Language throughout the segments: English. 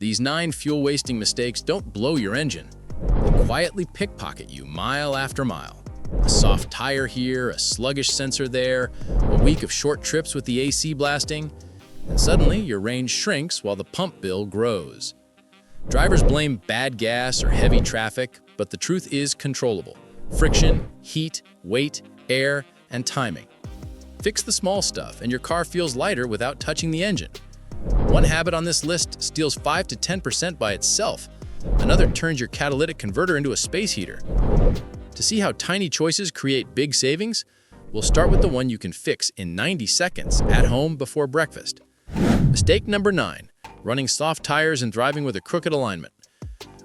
These 9 fuel-wasting mistakes don't blow your engine. They quietly pickpocket you mile after mile. A soft tire here, a sluggish sensor there, a week of short trips with the AC blasting, and suddenly your range shrinks while the pump bill grows. Drivers blame bad gas or heavy traffic, but the truth is controllable. Friction, heat, weight, air, and timing. Fix the small stuff and your car feels lighter without touching the engine. One habit on this list steals 5 to 10% by itself. Another turns your catalytic converter into a space heater. To see how tiny choices create big savings, we'll start with the one you can fix in 90 seconds at home before breakfast. Mistake number 9, running soft tires and driving with a crooked alignment.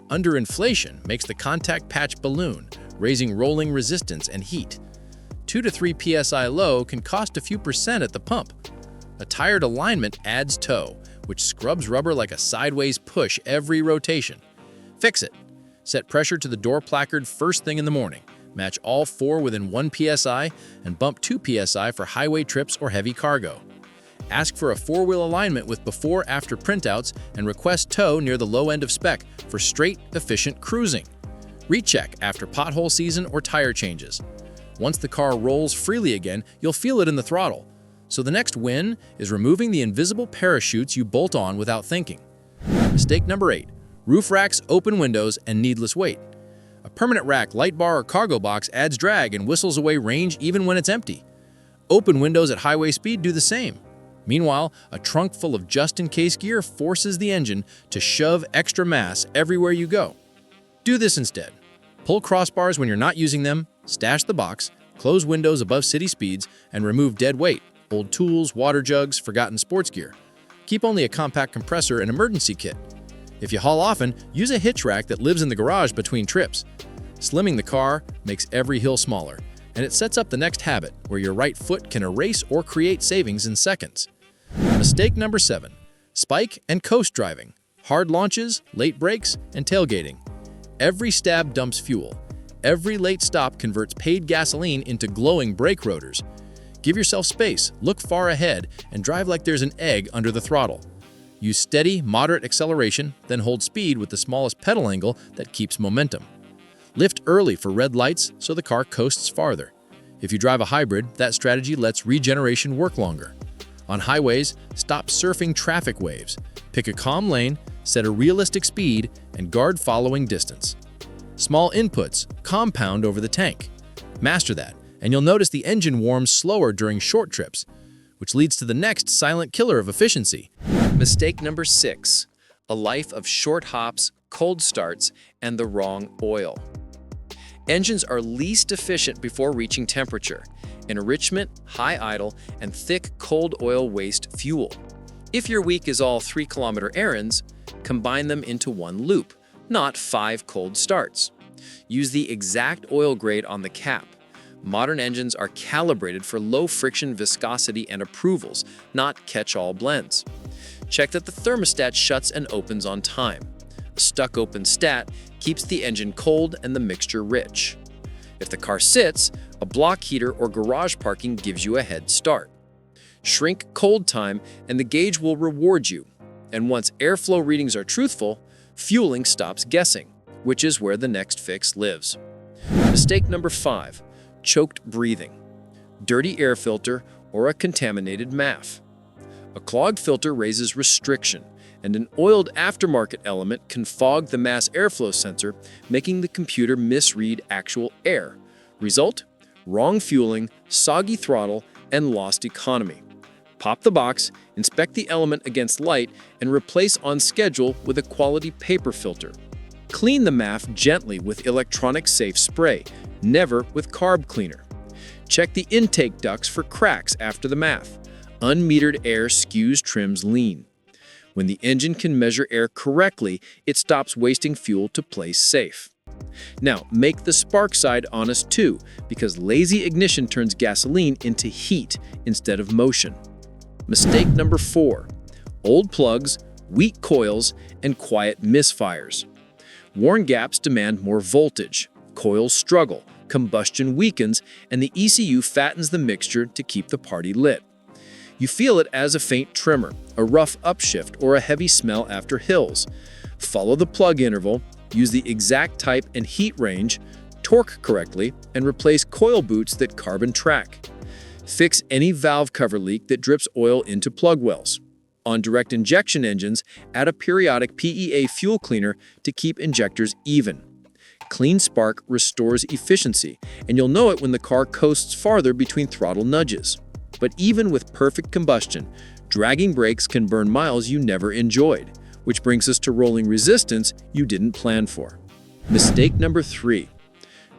Underinflation makes the contact patch balloon, raising rolling resistance and heat. 2 to 3 psi low can cost a few percent at the pump. A tired alignment adds toe, which scrubs rubber like a sideways push every rotation. Fix it. Set pressure to the door placard first thing in the morning. Match all 4 within 1 psi and bump 2 psi for highway trips or heavy cargo. Ask for a 4-wheel alignment with before-after printouts and request toe near the low end of spec for straight, efficient cruising. Recheck after pothole season or tire changes. Once the car rolls freely again, you'll feel it in the throttle. So the next win is removing the invisible parachutes you bolt on without thinking. Mistake number 8, roof racks, open windows, and needless weight. A permanent rack, light bar, or cargo box adds drag and whistles away range even when it's empty. Open windows at highway speed do the same. Meanwhile, a trunk full of just-in-case gear forces the engine to shove extra mass everywhere you go. Do this instead. Pull crossbars when you're not using them, stash the box, close windows above city speeds, and remove dead weight, old tools, water jugs, forgotten sports gear. Keep only a compact compressor and emergency kit. If you haul often, use a hitch rack that lives in the garage between trips. Slimming the car makes every hill smaller, and it sets up the next habit where your right foot can erase or create savings in seconds. Mistake number 7, spike and coast driving, hard launches, late brakes, and tailgating. Every stab dumps fuel. Every late stop converts paid gasoline into glowing brake rotors. Give yourself space, look far ahead, and drive like there's an egg under the throttle. Use steady, moderate acceleration, then hold speed with the smallest pedal angle that keeps momentum. Lift early for red lights so the car coasts farther. If you drive a hybrid, that strategy lets regeneration work longer. On highways, stop surfing traffic waves. Pick a calm lane, set a realistic speed, and guard following distance. Small inputs compound over the tank. Master that, and you'll notice the engine warms slower during short trips, which leads to the next silent killer of efficiency. Mistake number 6, a life of short hops, cold starts, and the wrong oil. Engines are least efficient before reaching temperature: enrichment, high idle, and thick cold oil waste fuel. If your week is all 3-kilometer errands, combine them into one loop, not 5 cold starts. Use the exact oil grade on the cap. Modern engines are calibrated for low friction viscosity and approvals, not catch-all blends. Check that the thermostat shuts and opens on time. A stuck-open stat keeps the engine cold and the mixture rich. If the car sits, a block heater or garage parking gives you a head start. Shrink cold time and the gauge will reward you. And once airflow readings are truthful, fueling stops guessing, which is where the next fix lives. Mistake number 5, choked breathing, dirty air filter, or a contaminated MAF. A clogged filter raises restriction, and an oiled aftermarket element can fog the mass airflow sensor, making the computer misread actual air. Result? Wrong fueling, soggy throttle, and lost economy. Pop the box, inspect the element against light, and replace on schedule with a quality paper filter. Clean the MAF gently with electronic safe spray, never with carb cleaner. Check the intake ducts for cracks after the MAF. Unmetered air skews trims lean. When the engine can measure air correctly, it stops wasting fuel to play safe. Now, make the spark side honest too, because lazy ignition turns gasoline into heat instead of motion. Mistake number 4, old plugs, weak coils, and quiet misfires. Worn gaps demand more voltage, coils struggle, combustion weakens, and the ECU fattens the mixture to keep the party lit. You feel it as a faint tremor, a rough upshift, or a heavy smell after hills. Follow the plug interval, use the exact type and heat range, torque correctly, and replace coil boots that carbon track. Fix any valve cover leak that drips oil into plug wells. On direct injection engines, add a periodic PEA fuel cleaner to keep injectors even. Clean spark restores efficiency, and you'll know it when the car coasts farther between throttle nudges. But even with perfect combustion, dragging brakes can burn miles you never enjoyed, which brings us to rolling resistance you didn't plan for. Mistake number 3.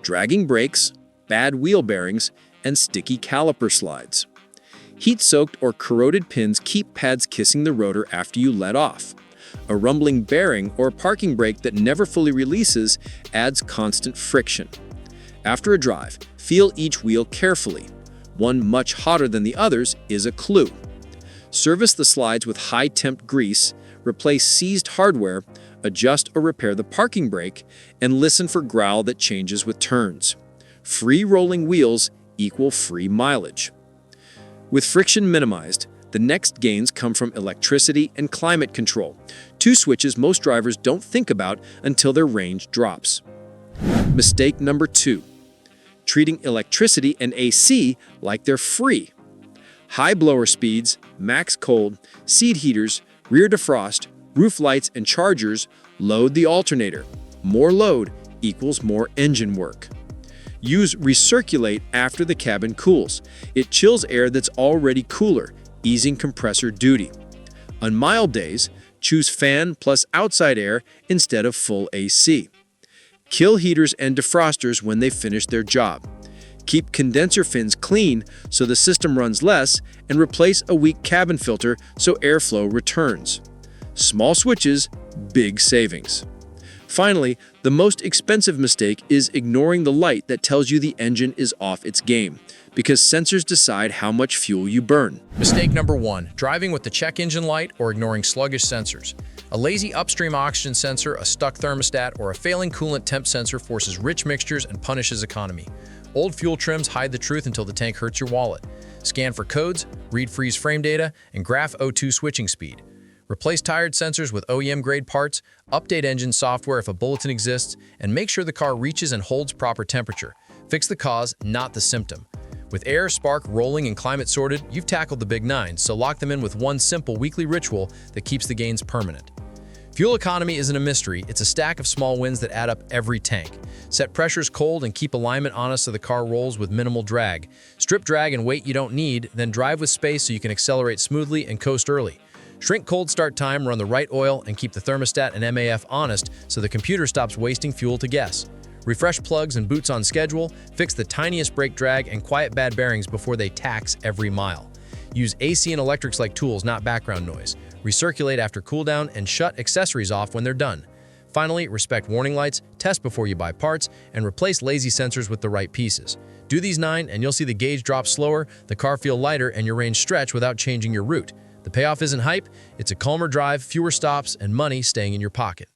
Dragging brakes, bad wheel bearings, and sticky caliper slides. Heat-soaked or corroded pins keep pads kissing the rotor after you let off. A rumbling bearing or parking brake that never fully releases adds constant friction. After a drive, feel each wheel carefully. One much hotter than the others is a clue. Service the slides with high-temp grease, replace seized hardware, adjust or repair the parking brake, and listen for growl that changes with turns. Free rolling wheels equal free mileage. With friction minimized, the next gains come from electricity and climate control, 2 switches most drivers don't think about until their range drops. Mistake number 2. Treating electricity and AC like they're free. High blower speeds, max cold, seat heaters, rear defrost, roof lights, and chargers load the alternator. More load equals more engine work. Use recirculate after the cabin cools. It chills air that's already cooler, easing compressor duty. On mild days, choose fan plus outside air instead of full AC. Kill heaters and defrosters when they finish their job. Keep condenser fins clean so the system runs less, and replace a weak cabin filter so airflow returns. Small switches, big savings. Finally, the most expensive mistake is ignoring the light that tells you the engine is off its game, because sensors decide how much fuel you burn. Mistake number 1, driving with the check engine light or ignoring sluggish sensors. A lazy upstream oxygen sensor, a stuck thermostat, or a failing coolant temp sensor forces rich mixtures and punishes economy. Old fuel trims hide the truth until the tank hurts your wallet. Scan for codes, read freeze frame data, and graph O2 switching speed. Replace tired sensors with OEM-grade parts, update engine software if a bulletin exists, and make sure the car reaches and holds proper temperature. Fix the cause, not the symptom. With air, spark, rolling, and climate sorted, you've tackled the big 9, so lock them in with one simple weekly ritual that keeps the gains permanent. Fuel economy isn't a mystery, it's a stack of small wins that add up every tank. Set pressures cold and keep alignment honest so the car rolls with minimal drag. Strip drag and weight you don't need, then drive with space so you can accelerate smoothly and coast early. Shrink cold start time, run the right oil, and keep the thermostat and MAF honest so the computer stops wasting fuel to guess. Refresh plugs and boots on schedule, fix the tiniest brake drag, and quiet bad bearings before they tax every mile. Use AC and electrics like tools, not background noise. Recirculate after cooldown, and shut accessories off when they're done. Finally, respect warning lights, test before you buy parts, and replace lazy sensors with the right pieces. Do these 9 and you'll see the gauge drop slower, the car feel lighter, and your range stretch without changing your route. The payoff isn't hype, it's a calmer drive, fewer stops, and money staying in your pocket.